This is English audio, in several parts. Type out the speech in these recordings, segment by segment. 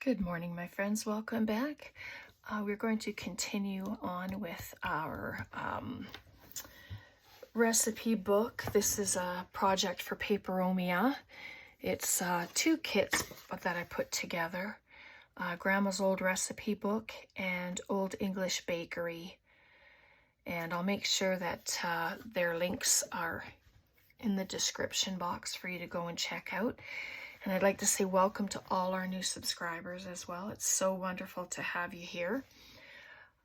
Good morning, my friends. Welcome back. We're going to continue on with our recipe book. This is a project for Paperomia. It's two kits that I put together. Grandma's Old Recipe Book and Old English Bakery. And I'll make sure that their links are in the description box for you to go and check out. And I'd like to say welcome to all our new subscribers as well. It's so wonderful to have you here.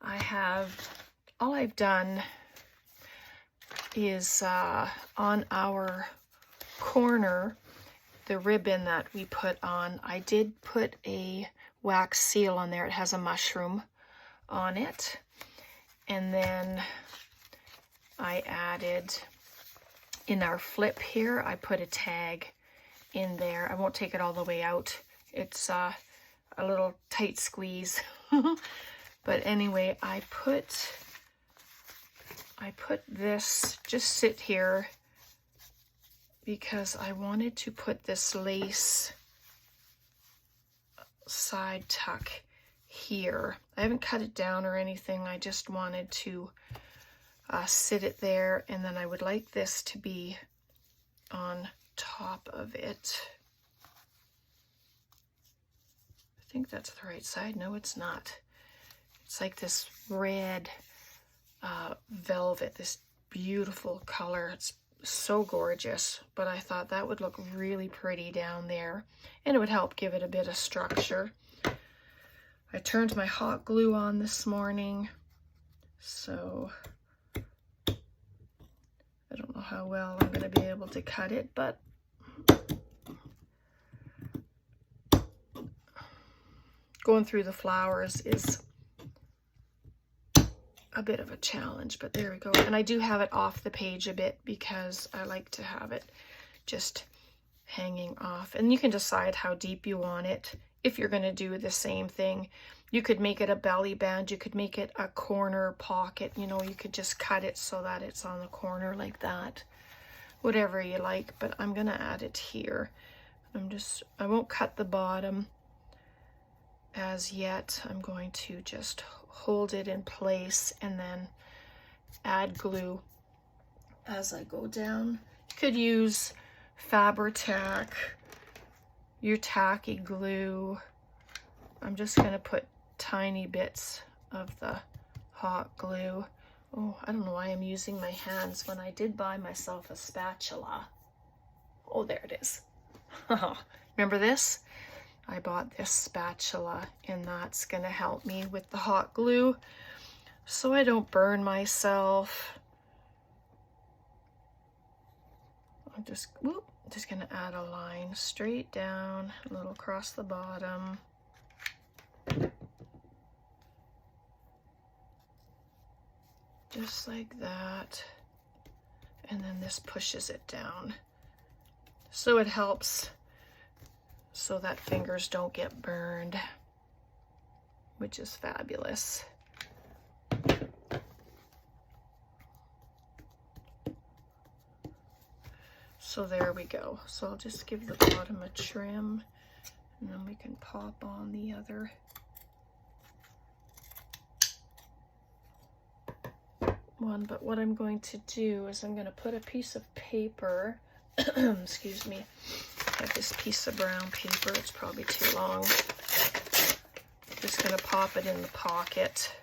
All I've done is on our corner, the ribbon that we put on, I did put a wax seal on there. It has a mushroom on it. And then I added, in our flip here, I put a tag in there. I won't take it all the way out. It's a little tight squeeze. But anyway, I put this, just sit here, because I wanted to put this lace side tuck here. I haven't cut it down or anything. I just wanted to sit it there, and then I would like this to be on top of it. I think that's the right side. No, it's not. It's like this red velvet, this beautiful color. It's so gorgeous, but I thought that would look really pretty down there, and it would help give it a bit of structure. I turned my hot glue on this morning, so I don't know how well I'm going to be able to cut it, but going through the flowers is a bit of a challenge, but there we go. And I do have it off the page a bit because I like to have it just hanging off. And you can decide how deep you want it. If you're going to do the same thing, you could make it a belly band, you could make it a corner pocket, you know, you could just cut it so that it's on the corner like that. Whatever you like, but I'm going to add it here. I won't cut the bottom as yet. I'm going to just hold it in place and then add glue as I go down. You could use Fabri-Tac, your tacky glue. I'm just going to put tiny bits of the hot glue. Oh, I don't know why I'm using my hands when I did buy myself a spatula. Oh, there it is. Remember this? I bought this spatula, and that's going to help me with the hot glue so I don't burn myself. I'm just going to add a line straight down, a little across the bottom. Just like that. And then this pushes it down. So it helps so that fingers don't get burned, which is fabulous. So there we go. So I'll just give the bottom a trim, and then we can pop on the other. One, but what I'm going to do is I'm going to put a piece of paper, excuse me, I have this piece of brown paper, it's probably too long. Just going to pop it in the pocket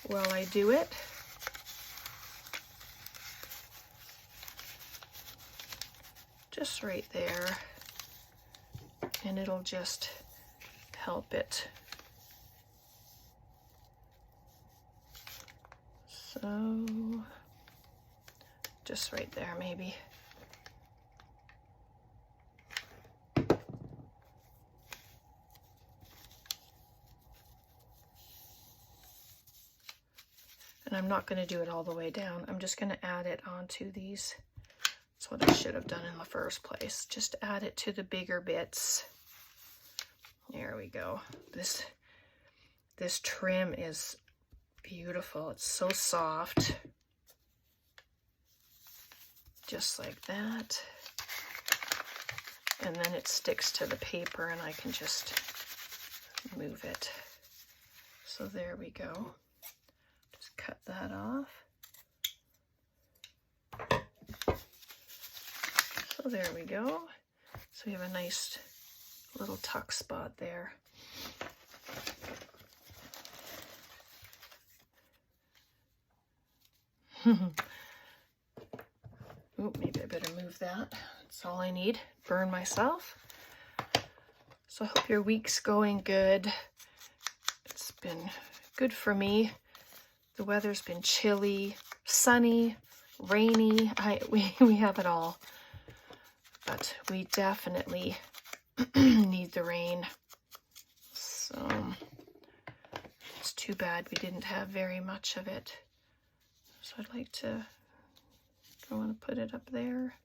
while I do it. Just right there, and it'll just help it. So, just right there maybe. And I'm not going to do it all the way down. I'm just going to add it onto these. That's what I should have done in the first place. Just add it to the bigger bits. There we go. This trim is beautiful. It's so soft. Just like that. And then it sticks to the paper, and I can just move it. So there we go. Just cut that off. So there we go. So we have a nice little tuck spot there. Oh, maybe I better move that. That's all I need. Burn myself. So I hope your week's going good. It's been good for me. The weather's been chilly, sunny, rainy. We have it all. But we definitely need the rain. So it's too bad we didn't have very much of it. So I'd like to, I want to put it up there.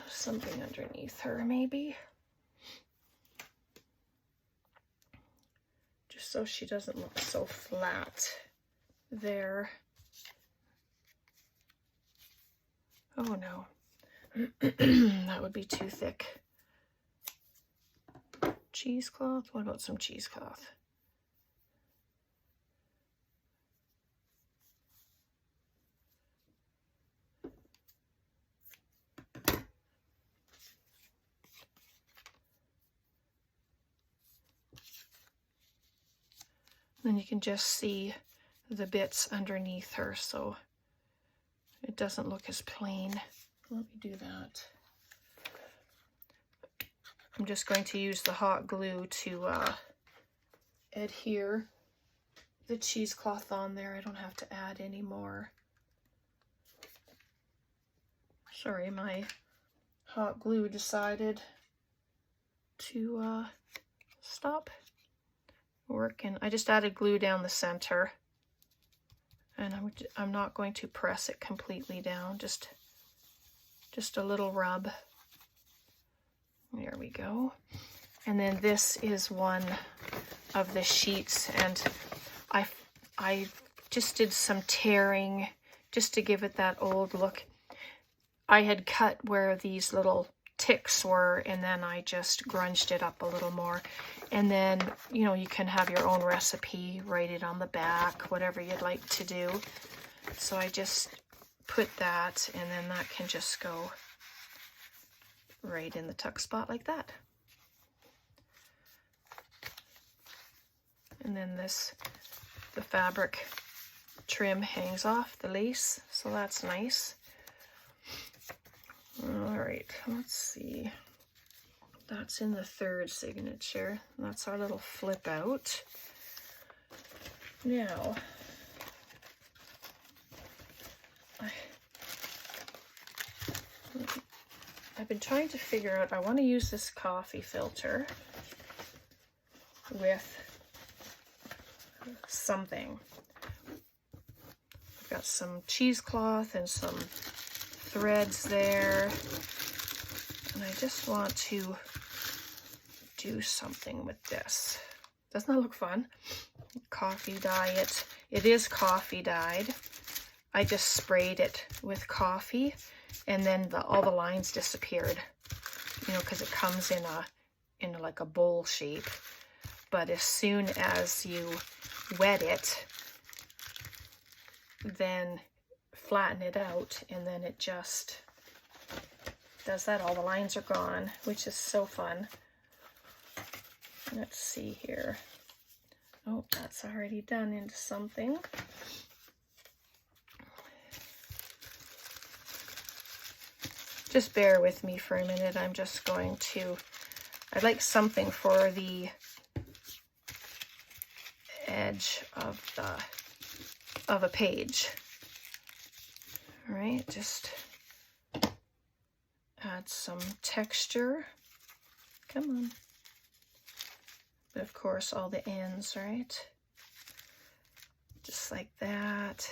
Something underneath her, maybe. Just so she doesn't look so flat there. Oh no, that would be too thick. Cheesecloth? What about some cheesecloth? Then you can just see the bits underneath her, so it doesn't look as plain. Let me do that. I'm just going to use the hot glue to adhere the cheesecloth on there. I don't have to add any more. Sorry, my hot glue decided to stop working. I just added glue down the center, and I'm not going to press it completely down, just a little rub. There we go. And then this is one of the sheets, and I just did some tearing just to give it that old look. I had cut where these little ticks were, and then I just grunged it up a little more. And then, you know, you can have your own recipe, write it on the back, whatever you'd like to do. So I just put that, and then that can just go right in the tuck spot like that. And then the fabric trim hangs off the lace, so that's nice. All right, let's see. That's in the third signature. That's our little flip out. Now, I've been trying to figure out, I want to use this coffee filter with something. I've got some cheesecloth and some threads there, and I just want to do something with this. Doesn't that look fun? Coffee dye it. It is coffee dyed. I just sprayed it with coffee, and then all the lines disappeared, you know, because it comes in like a bowl shape. But as soon as you wet it, then flatten it out, and then it just does that. All the lines are gone, which is so fun. Let's see here. Oh, that's already done into something. Just bear with me for a minute. I'm just going to, I'd like something for the edge of a page. All right, just add some texture. Come on. But of course, all the ends, right? Just like that.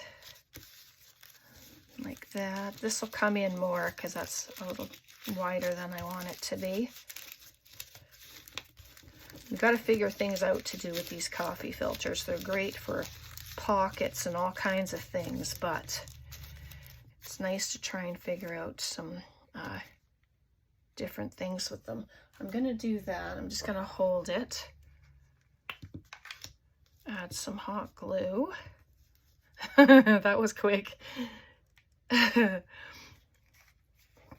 Like that. This will come in more because that's a little wider than I want it to be. You've got to figure things out to do with these coffee filters. They're great for pockets and all kinds of things, but it's nice to try and figure out some different things with them. I'm gonna do that. I'm just gonna hold it, add some hot glue. That was quick.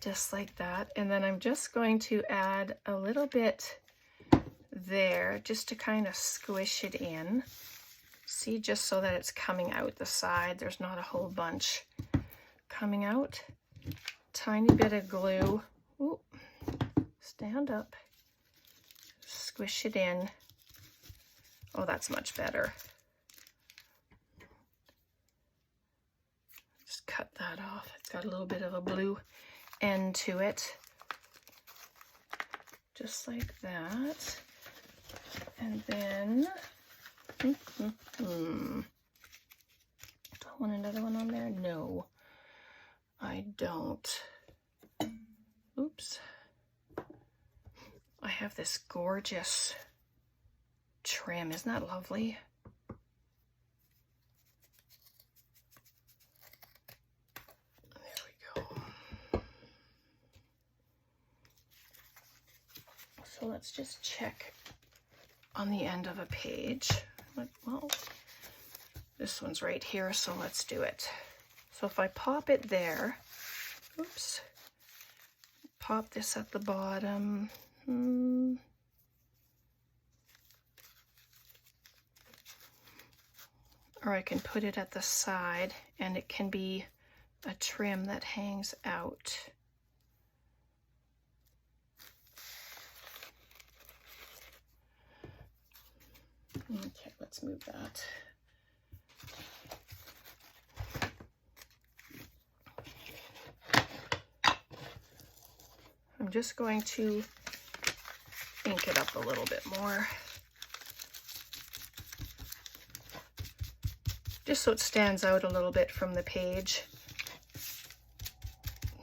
Just like that. And then I'm just going to add a little bit there just to kind of squish it in. See, just so that it's coming out the side. There's not a whole bunch coming out. Tiny bit of glue. Ooh, stand up. Squish it in. Oh, that's much better. Just cut that off. It's got a little bit of a blue end to it. Just like that. And then, do I want another one on there? No, I don't. Oops. I have this gorgeous trim. Isn't that lovely? There we go. So let's just check on the end of a page. Well, this one's right here, so let's do it. So if I pop it there, oops, pop this at the bottom. Or I can put it at the side, and it can be a trim that hangs out. Okay, let's move that. I'm just going to ink it up a little bit more, just so it stands out a little bit from the page,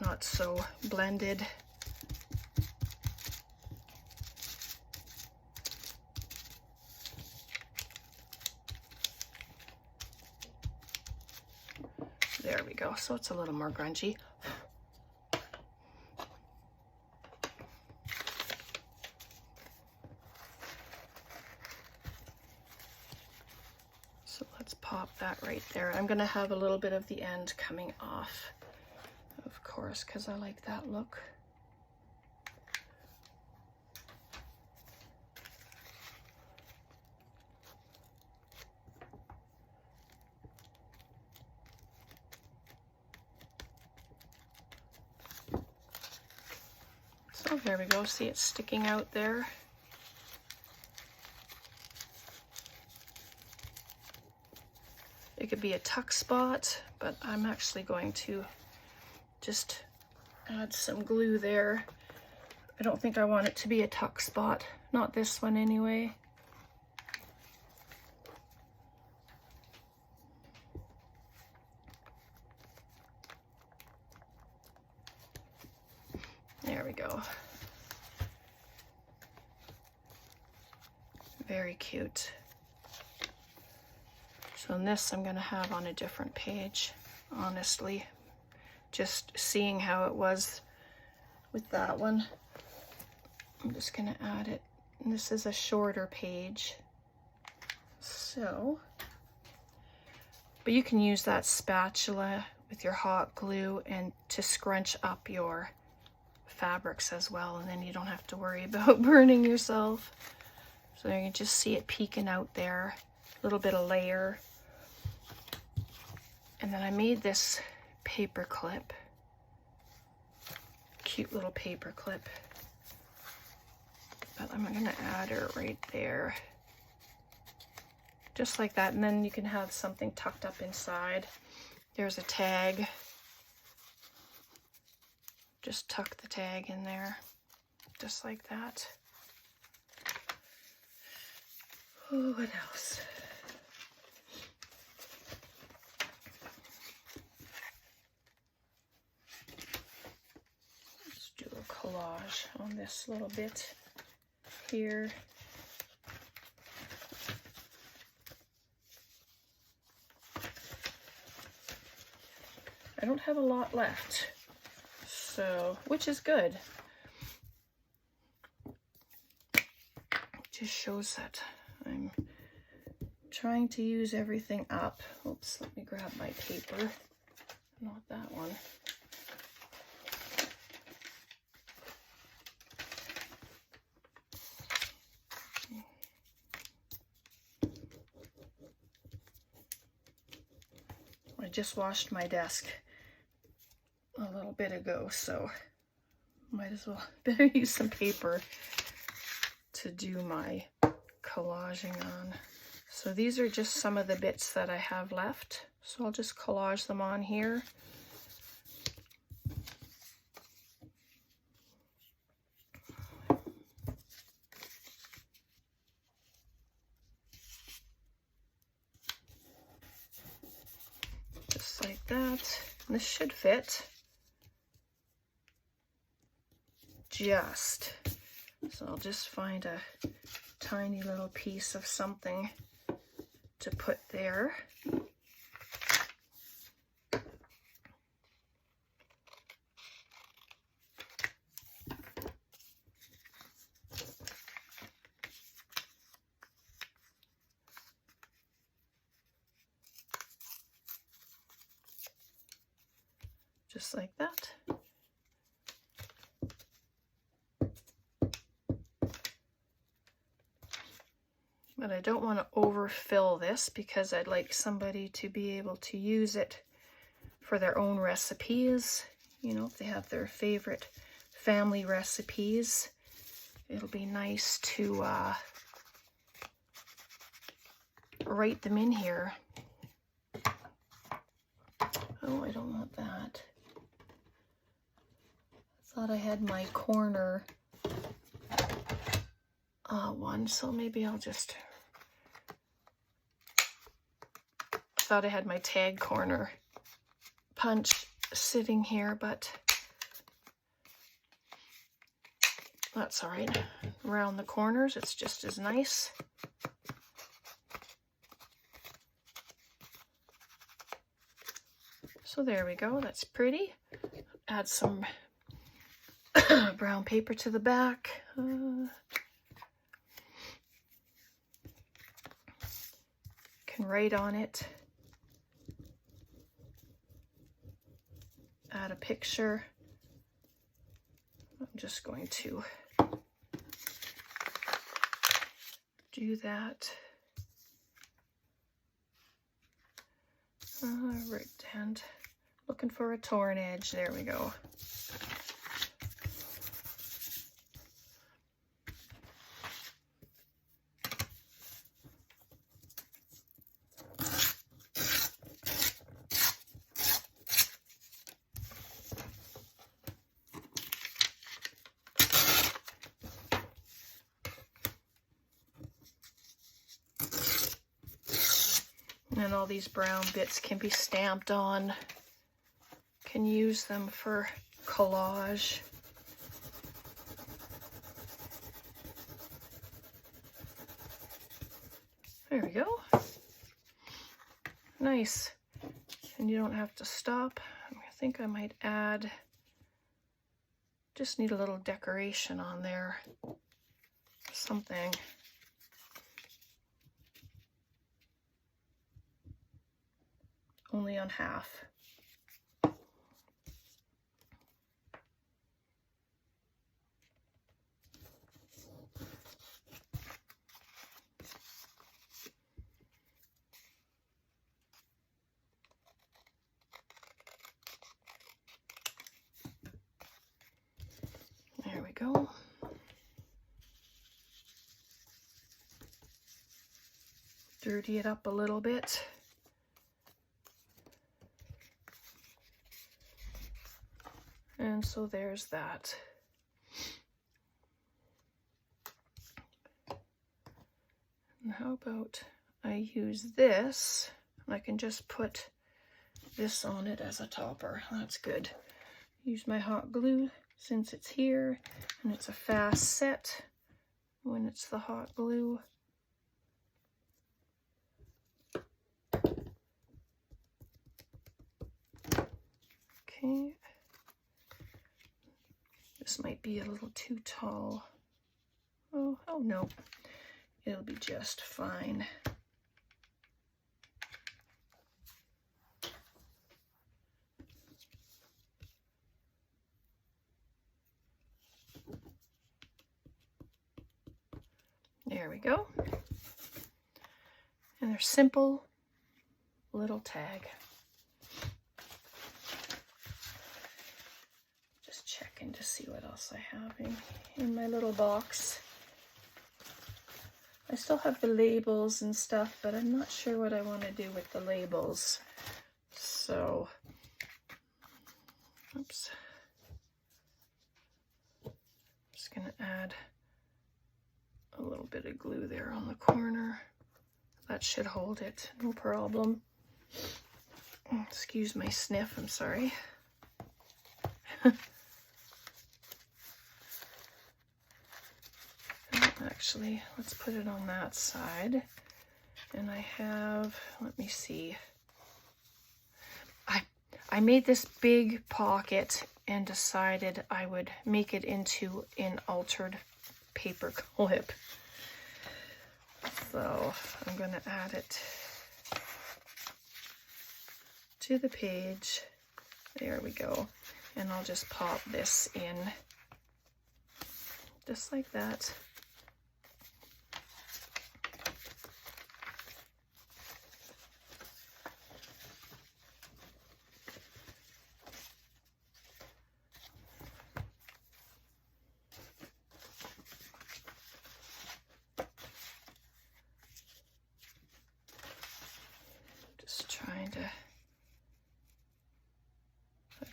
not so blended. There we go, so it's a little more grungy. So let's pop that right there. I'm gonna have a little bit of the end coming off, of course, because I like that look. So there we go, see it's sticking out there. It could be a tuck spot, but I'm actually going to just add some glue there. I don't think I want it to be a tuck spot, not this one anyway. There we go. Very cute. So in this I'm going to have on a different page, honestly. Just seeing how it was with that one. I'm just going to add it. And this is a shorter page. So, but you can use that spatula with your hot glue and to scrunch up your fabrics as well, and then you don't have to worry about burning yourself. So you can just see it peeking out there, a little bit of layer. And then I made this paper clip, cute little paper clip, but I'm gonna add her right there, just like that. And then you can have something tucked up inside. There's a tag. Just tuck the tag in there, just like that. Oh, what else? Let's do a collage on this little bit here. I don't have a lot left, so, which is good. just shows that I'm trying to use everything up. Oops, let me grab my paper. Not that one. I just washed my desk a little bit ago, so might as well better use some paper to do my collaging on. So these are just some of the bits that I have left. So I'll just collage them on here. Just like that. And this should fit. Just. So I'll just find a tiny little piece of something to put there. Just like that. But I don't want to overfill this because I'd like somebody to be able to use it for their own recipes. You know, if they have their favorite family recipes, it'll be nice to write them in here. Oh, I don't want that. I thought I had my corner one, so maybe I'll just... I thought I had my tag corner punch sitting here, but that's all right. Around the corners, it's just as nice. So there we go, that's pretty. Add some brown paper to the back. Can write on it. Add a picture. I'm just going to do that. Right hand. Looking for a torn edge. There we go. And all these brown bits can be stamped on. Can use them for collage. There we go. Nice. And you don't have to stop. I think I might add, just need a little decoration on there. Something. Only on half. There we go. Dirty it up a little bit. And so there's that. And how about I use this, and I can just put this on it as a topper. That's good. Use my hot glue since it's here, and it's a fast set when it's the hot glue. Okay. This might be a little too tall. Oh no. it'll be just fine. There we go. And they're simple little tag. Just checking to see what else I have in my little box. I still have the labels and stuff, but I'm not sure what I want to do with the labels. So, oops. I'm just going to add a little bit of glue there on the corner. That should hold it, no problem. Excuse my sniff, I'm sorry. Actually, let's put it on that side. And I have, let me see. I made this big pocket and decided I would make it into an altered paper clip. So I'm going to add it to the page. There we go. And I'll just pop this in just like that.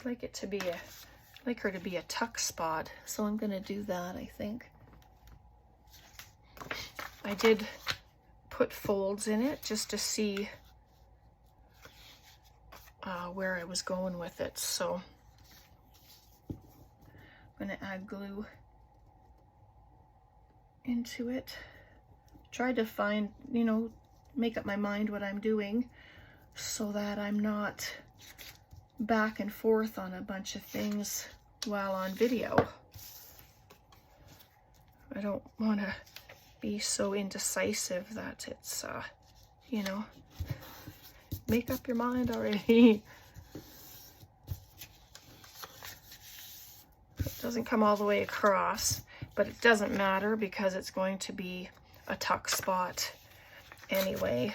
Like it to be a, I'd like her to be a tuck spot, so I'm gonna do that, I think. I did put folds in it just to see where I was going with it, so I'm gonna add glue into it. Try to find, you know, make up my mind what I'm doing so that I'm not back and forth on a bunch of things while on video. I don't want to be so indecisive that it's, you know, make up your mind already. It doesn't come all the way across, but it doesn't matter because it's going to be a tuck spot anyway.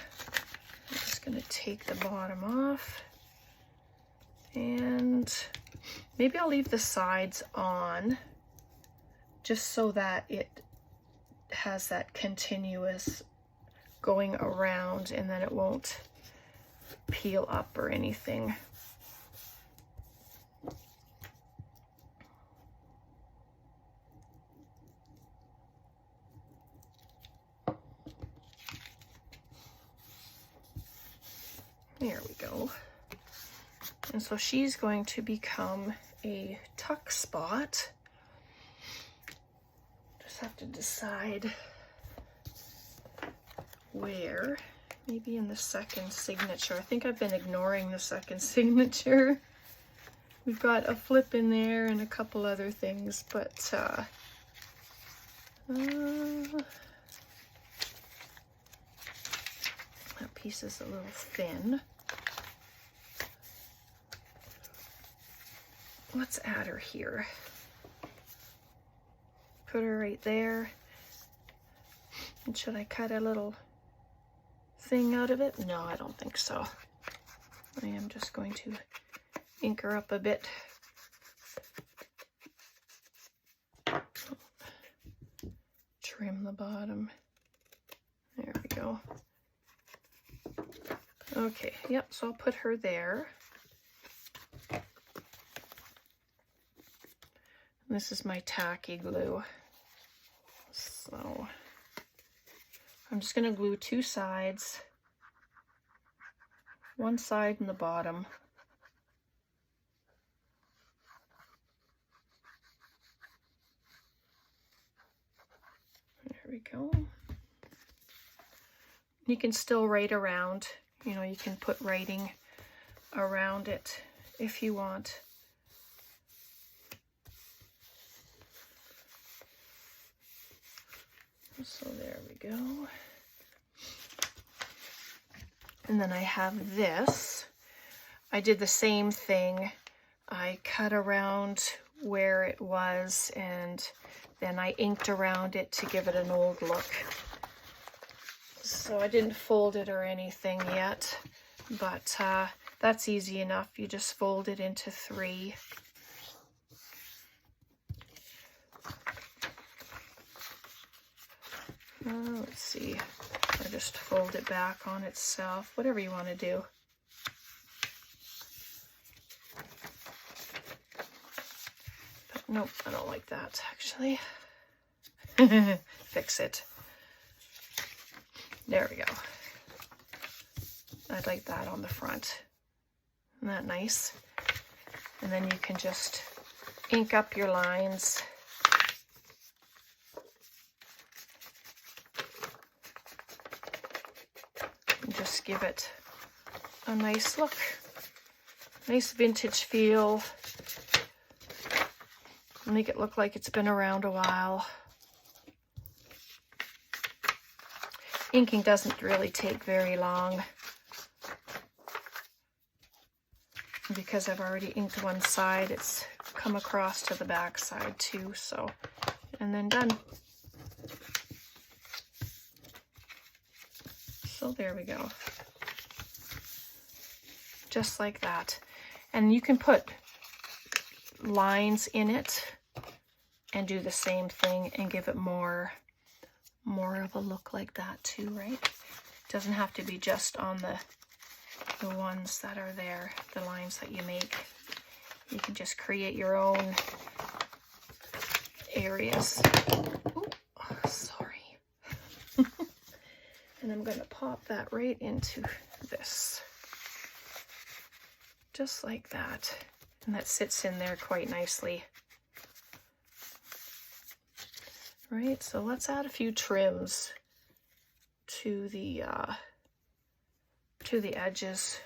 I'm just going to take the bottom off. And maybe I'll leave the sides on just so that it has that continuous going around and then it won't peel up or anything. There we go. And so she's going to become a tuck spot. Just have to decide where. Maybe in the second signature. I think I've been ignoring the second signature. We've got a flip in there and a couple other things, but that piece is a little thin. Let's add her here. Put her right there. And should I cut a little thing out of it? No, I don't think so. I am just going to ink her up a bit. Trim the bottom. There we go. Okay, yep, so I'll put her there. This is my tacky glue. So I'm just going to glue two sides, one side and the bottom. There we go. You can still write around, you know, you can put writing around it if you want. So there we go. And then I have this. I did the same thing. I cut around where it was and then I inked around it to give it an old look. So I didn't fold it or anything yet, but that's easy enough. You just fold it into 3. Let's see, or just fold it back on itself, whatever you want to do. But nope, I don't like that actually. Fix it. There we go. I'd like that on the front. Isn't that nice? And then you can just ink up your lines. And just give it a nice look. Nice vintage feel. Make it look like it's been around a while. Inking doesn't really take very long because I've already inked one side. It's come across to the back side too, so, and then done. So there we go. Just like that. And you can put lines in it and do the same thing and give it more of a look like that too, right? It doesn't have to be just on the ones that are there, the lines that you make. You can just create your own areas. Ooh, sorry. And I'm going to pop that right into this. Just like that. And that sits in there quite nicely. Right, so let's add a few trims to the edges.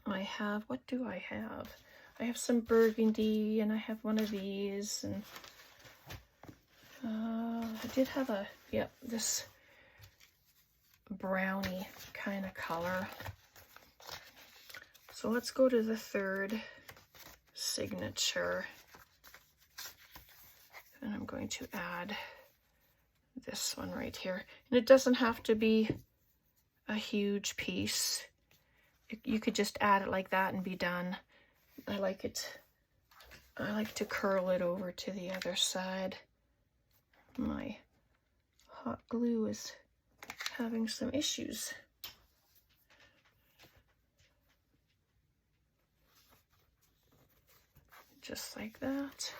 I have, what do I have? I have some burgundy and I have one of these, and I did have a, yep, this brownie kind of color. So let's go to the 3rd signature. And I'm going to add this one right here. And it doesn't have to be a huge piece. You could just add it like that and be done. I like it. I like to curl it over to the other side. My hot glue is having some issues. Just like that.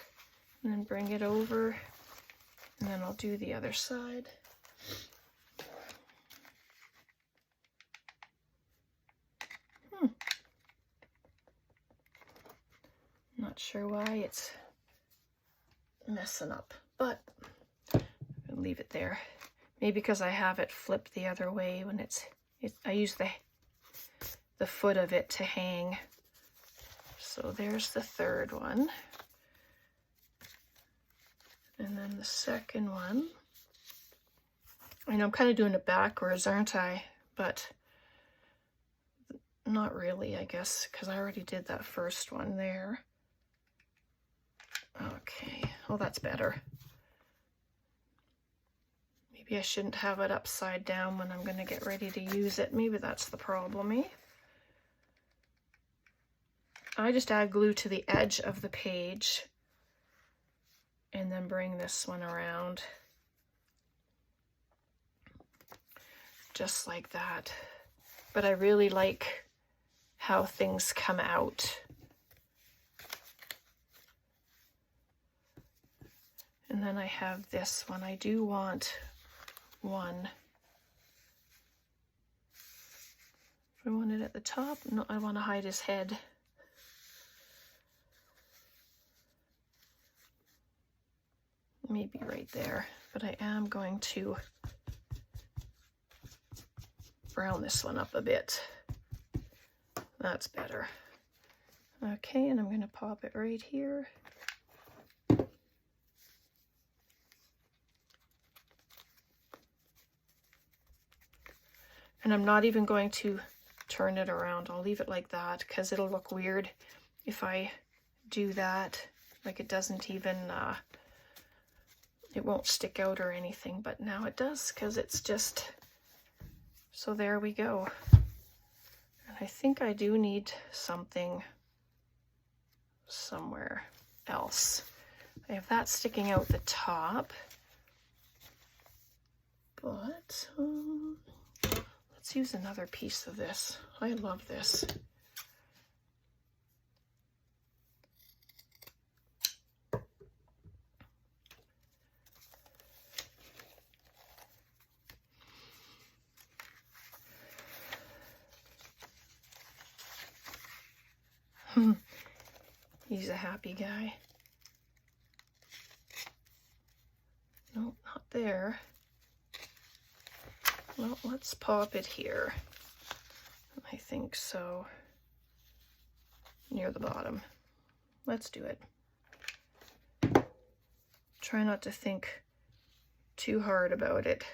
And then bring it over, and then I'll do the other side. Not sure why it's messing up, but I'll leave it there. Maybe because I have it flipped the other way when I use the foot of it to hang. So there's the 3rd one. And then the 2nd one. I know I'm kind of doing it backwards, aren't I? But not really, I guess, because I already did that first one there. Okay, well, that's better. Maybe I shouldn't have it upside down when I'm going to get ready to use it. Maybe that's the problem, eh? I just add glue to the edge of the page and then bring this one around. Just like that. But I really like how things come out. And then I have this one. I do want one. Do I want it at the top? No, I want to hide his head. Maybe right there, but I am going to brown this one up a bit. That's better. Okay, and I'm going to pop it right here. And I'm not even going to turn it around. I'll leave it like that because it'll look weird if I do that. Like it doesn't even, it won't stick out or anything, but now it does because it's just, so there we go. And I think I do need something somewhere else. I have that sticking out the top, but let's use another piece of this. I love this. He's a happy guy. Nope, not there. Well, let's pop it here. I think so. Near the bottom. Let's do it. Try not to think too hard about it.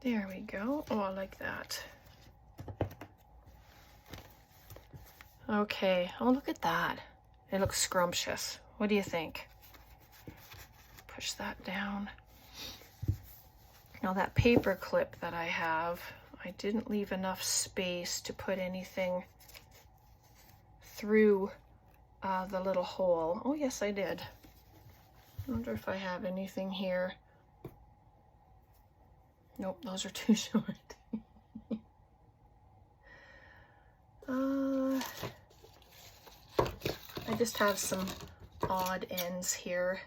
There we go. Oh, I like that. Okay. Oh, look at that. It looks scrumptious. What do you think? Push that down. Now that paper clip that I have, I didn't leave enough space to put anything through the little hole. Oh, yes, I did. I wonder if I have anything here. Nope, those are too short. I just have some odd ends here.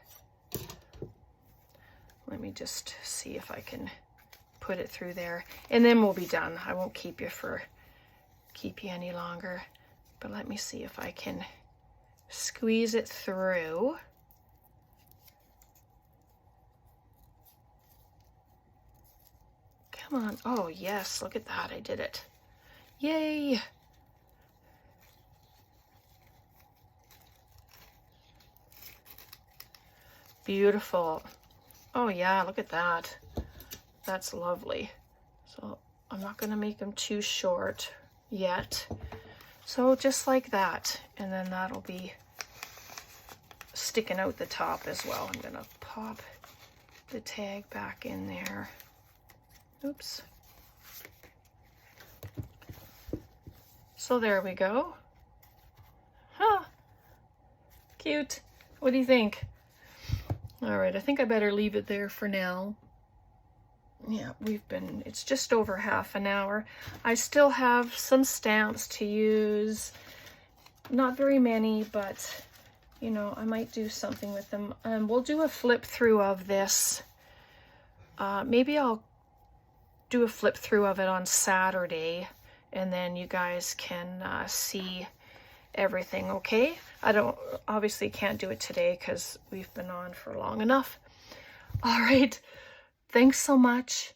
Let me just see if I can put it through there, and then we'll be done. I won't keep you any longer, but let me see if I can squeeze it through. Come on. Oh, yes. Look at that. I did it. Yay. Beautiful. Oh, yeah. Look at that. That's lovely. So I'm not going to make them too short yet. So just like that. And then that'll be sticking out the top as well. I'm going to pop the tag back in there. Oops. So there we go. Huh. Cute. What do you think? All right, I think I better leave it there for now. Yeah, it's just over half an hour. I still have some stamps to use. Not very many, but, you know, I might do something with them. We'll do a flip through of this. Maybe I'll do a flip through of it on Saturday, and then you guys can see everything, okay? I obviously can't do it today because we've been on for long enough. All right, thanks so much.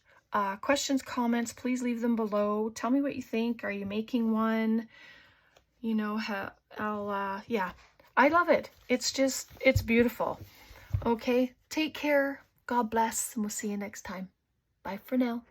Questions, comments, please leave them below. Tell me what you think. Are you making one? You know, yeah, I love it. It's beautiful. Okay, take care. God bless, and we'll see you next time. Bye for now.